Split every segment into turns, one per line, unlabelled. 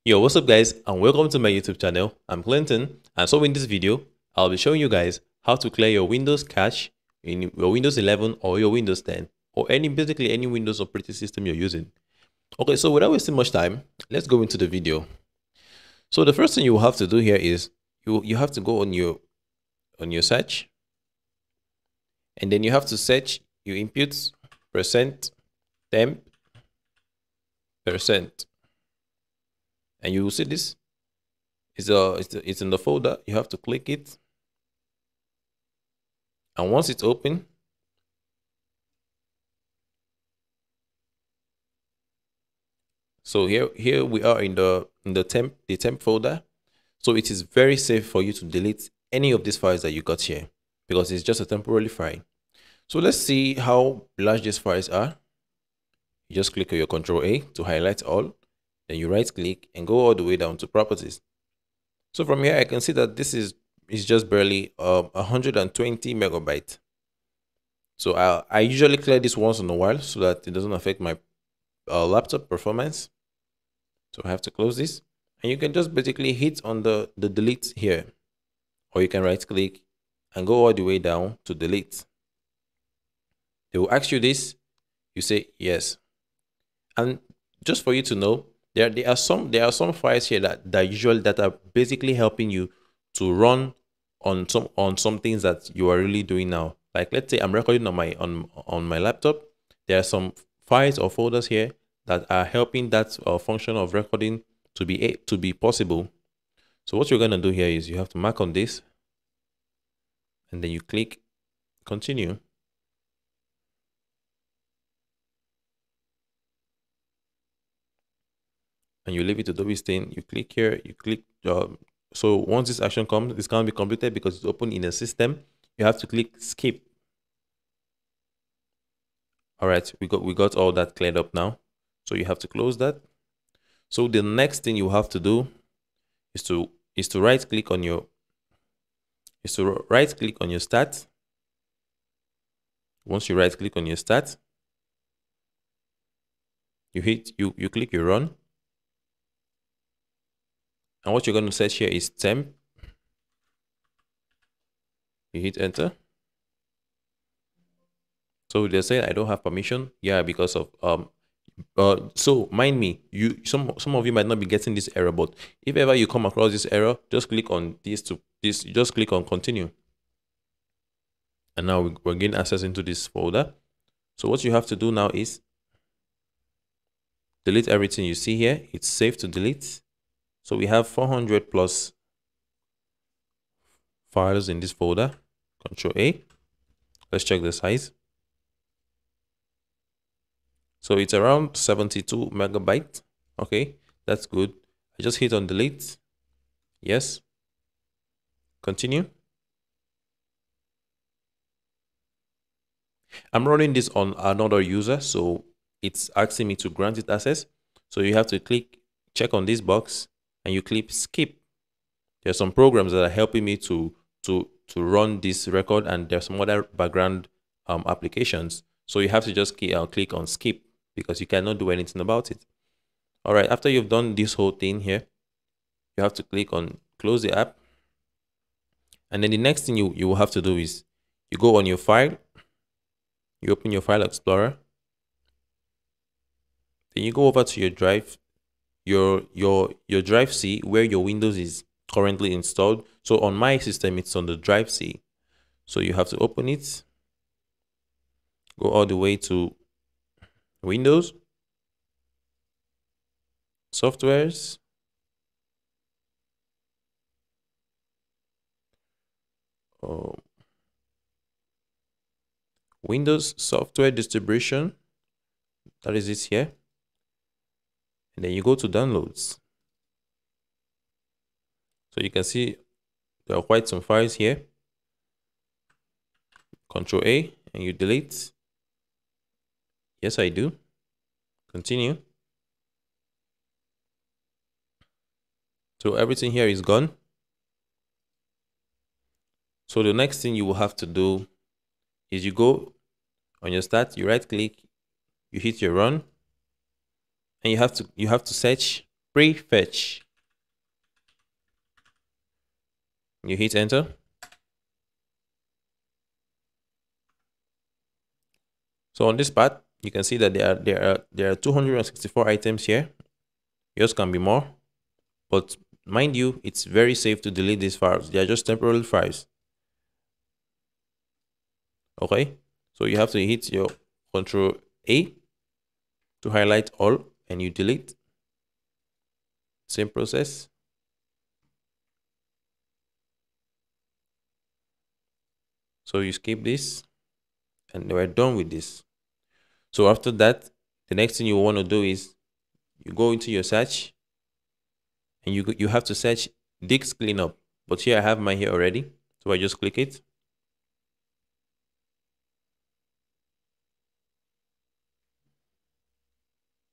Yo, what's up guys, and welcome to my YouTube channel. I'm Clinton, and so in this video, I'll be showing you guys how to clear your Windows cache in your Windows 11 or your Windows 10 or basically any Windows operating system you're using. Okay, so without wasting much time, let's go into the video. So the first thing you will have to do here is you have to go on your search, and then you have to search your inputs %temp %, and you will see this. It's in the folder. You have to click it, and once it's open, so here we are in the temp folder. So it is very safe for you to delete any of these files that you got here because it's just a temporary file. So let's see how large these files are. You just click on your Control A to highlight all, then you right click and go all the way down to properties. So from here I can see that this is just barely 120 megabytes. So I usually clear this once in a while so that it doesn't affect my laptop performance. So I have to close this, and you can just basically hit on the delete here, or you can right click and go all the way down to delete. They will ask you this, you say yes. And just for you to know, there are some files here that are basically helping you to run on some things that you are really doing now. Like let's say I'm recording on my laptop. There are some files or folders here that are helping that function of recording to be possible. So what you're going to do here is you have to mark on this, and then you click continue. And you leave it to double stain. You click here, you click so once this action comes, it's going to be completed because it's open in a system. You have to click skip. All right, we got all that cleared up now. So you have to close that. So the next thing you have to do is to right click on your stat. Once you right click on your stat, you click your run. And what you're going to search here is temp. You hit enter. So they say I don't have permission. Yeah, because of so mind me, some of you might not be getting this error, but if ever you come across this error, just click on just click on continue. And now we're getting access into this folder. So what you have to do now is delete everything you see here. It's safe to delete. So we have 400 plus files in this folder. Control A. Let's check the size. So it's around 72 megabytes. Okay, that's good. I just hit on delete. Yes. Continue. I'm running this on another user, so it's asking me to grant it access. So you have to check on this box, and you click skip. There's some programs that are helping me to run this record, and there's some other background applications. So you have to just click on skip because you cannot do anything about it. All right, after you've done this whole thing here, you have to click on close the app. And then the next thing you will have to do is you go on your file, you open your file explorer, then you go over to your drive, your drive C, where your Windows is currently installed. So on my system, it's on the drive C. So you have to open it, go all the way to Windows, softwares, Windows software distribution, that is it here, and then you go to downloads. So you can see there are quite some files here. Control A and you delete. Yes, I do. Continue. So everything here is gone. So the next thing you will have to do is you go on your start, you right click, you hit your run, and you have to search prefetch. You hit enter. So on this part, you can see that there are 264 items here. Yours can be more, but mind you, it's very safe to delete these files. They are just temporary files. Okay, so you have to hit your Control A to highlight all, and you delete. Same process. So you skip this, and we're done with this. So after that, the next thing you want to do is you go into your search, and you have to search disk cleanup. But here I have mine here already, so I just click it.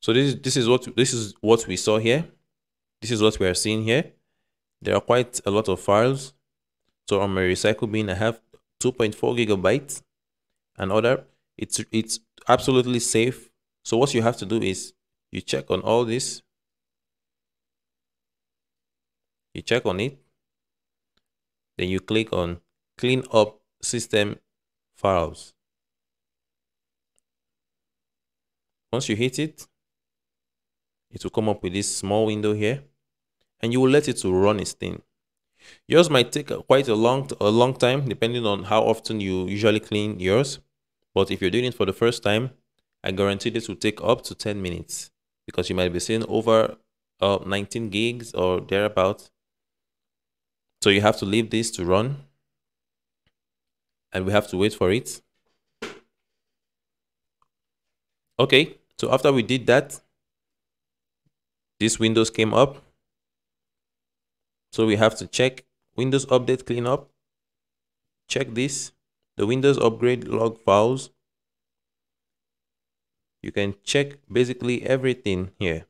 So this is what we saw here. This is what we are seeing here. There are quite a lot of files. So on my recycle bin, I have 2.4 gigabytes and other. It's absolutely safe. So what you have to do is you check on all this. You check on it. Then you click on clean up system files. Once you hit it, it will come up with this small window here, and you will let it to run its thing. Yours might take quite a long time, depending on how often you usually clean yours. But if you're doing it for the first time, I guarantee this will take up to 10 minutes because you might be seeing over 19 gigs or thereabout. So you have to leave this to run, and we have to wait for it. Okay, so after we did that, this Windows came up. So we have to check Windows Update Cleanup. Check this, the Windows Upgrade log files. You can check basically everything here.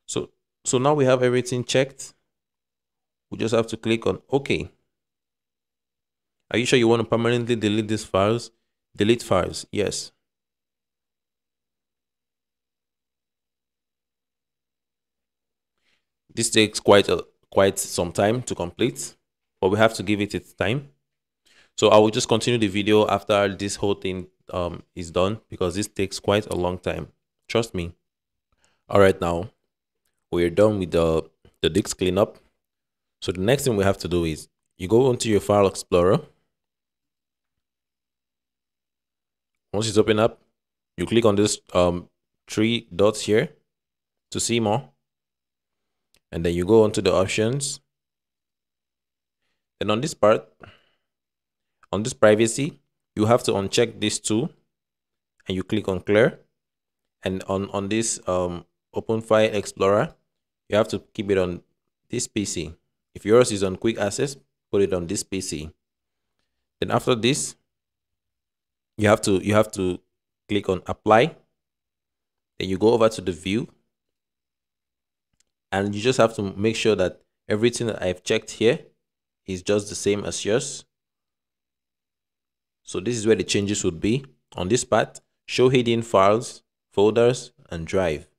So now we have everything checked. We just have to click on OK. Are you sure you want to permanently delete these files? Delete files, yes. This takes quite some time to complete, but we have to give it its time. So I will just continue the video after this whole thing is done, because this takes quite a long time. Trust me. All right, now we're done with the disk cleanup. So the next thing we have to do is you go into your file explorer. Once it's open up, you click on this 3 dots here to see more. And then you go onto the options. And on this part, on this privacy, you have to uncheck this too. And you click on clear. And on this open file explorer, you have to keep it on this PC. If yours is on quick access, put it on this PC. Then after this, you have to click on apply. Then you go over to the view, and you just have to make sure that everything that I've checked here is just the same as yours. So this is where the changes would be. On this part, show hidden files, folders, and drive.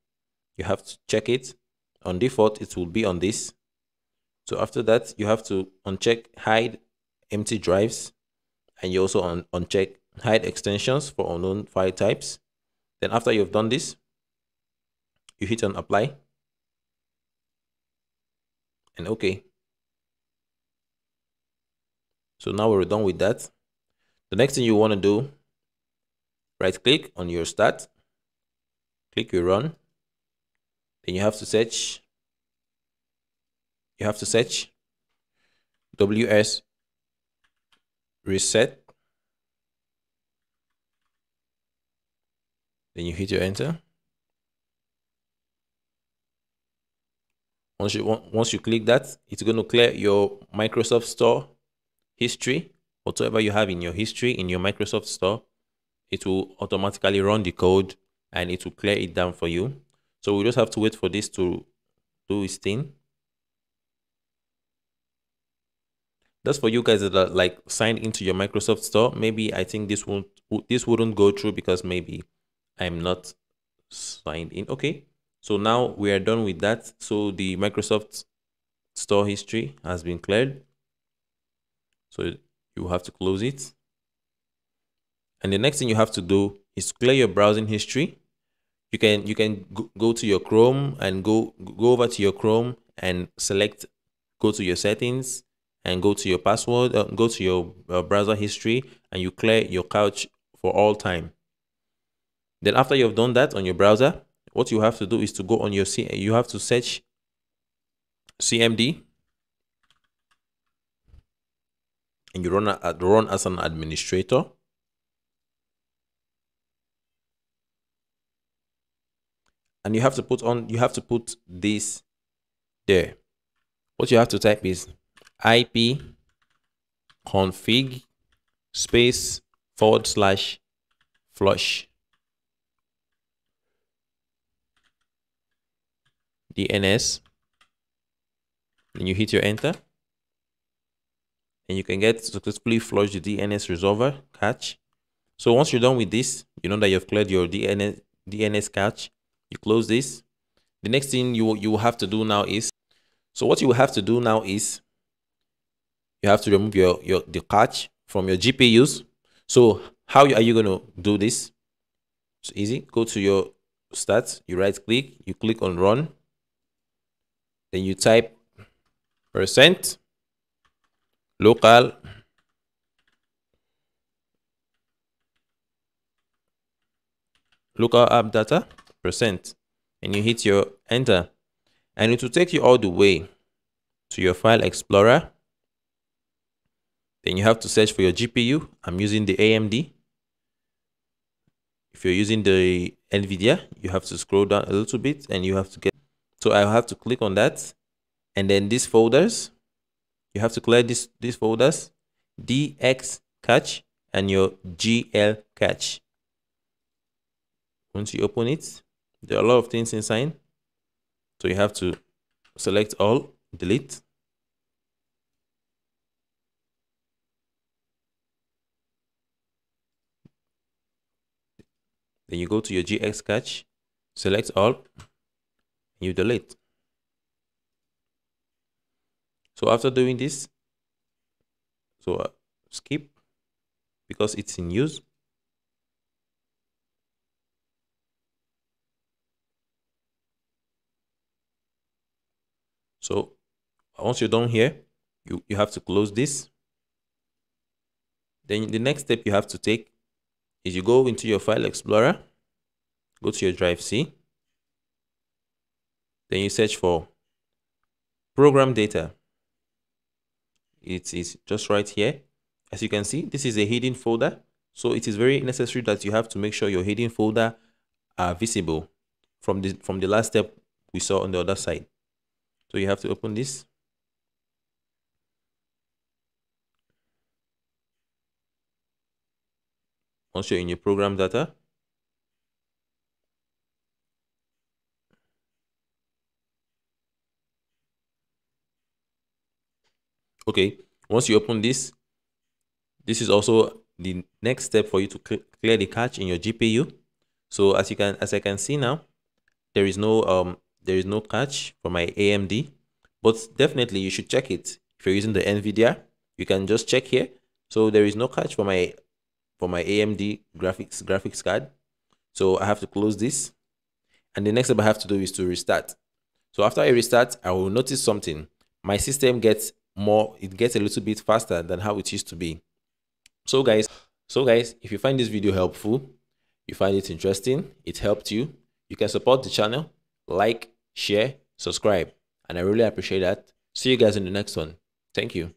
You have to check it. On default, it will be on this. So after that, you have to uncheck hide empty drives, and you also uncheck hide extensions for unknown file types. Then after you've done this, you hit on apply and OK. So now we're done with that. The next thing you want to do, right click on your start, click your run. Then you have to search. You have to search WS reset. Then you hit your enter. Once you click that, it's going to clear your Microsoft Store history. Whatever you have in your history in your Microsoft Store, it will automatically run the code and it will clear it down for you. So we just have to wait for this to do its thing. That's for you guys that are like signed into your Microsoft Store. Maybe I think this wouldn't go through because maybe I'm not signed in. Okay, so now we are done with that. So the Microsoft Store history has been cleared. So you have to close it. And the next thing you have to do is clear your browsing history. You can go to your Chrome and go over to your Chrome and go to your settings and go to your password, go to your browser history, and you clear your cache for all time. Then after you've done that on your browser, what you have to do is to go on your you have to search CMD, and you run as an administrator. And you have to put this there. What you have to type is IP config space / flush DNS. Then you hit your enter, and you can get successfully flush the DNS resolver cache. So once you're done with this, you know that you've cleared your DNS cache. You close this. The next thing you will have to do now is, so what you will have to do now is you have to remove the cache from your GPUs. So how are you going to do this? It's easy. Go to your stats, you right click, you click on run, then you type % local app data %, and you hit your enter, and it will take you all the way to your file explorer. Then you have to search for your GPU. I'm using the AMD. If you're using the NVIDIA, you have to scroll down a little bit, and you have to get, so I have to click on that, and then these folders, you have to clear these folders, DX cache and your GL cache. Once you open it, there are a lot of things inside, so you have to select all, delete. Then you go to your GX cache, select all, and you delete. So after doing this, so skip because it's in use. So once you're done here, you have to close this. Then the next step you have to take is you go into your file explorer, go to your drive C, then you search for program data. It is just right here. As you can see, this is a hidden folder, so it is very necessary that you have to make sure your hidden folder are visible from the last step we saw on the other side. So you have to open this. Once you're in your program data, okay, once you open this, this is also the next step for you to clear the cache in your GPU. So as I can see now, there is no cache for my AMD, but definitely you should check it. If you're using the NVIDIA, you can just check here. So there is no cache for my AMD graphics card. So I have to close this, and the next step I have to do is to restart. So after I restart, I will notice something. My system gets a little bit faster than how it used to be. So guys, if you find this video helpful, you find it interesting, it helped you, you can support the channel, like, share, subscribe, and I really appreciate that. See you guys in the next one. Thank you.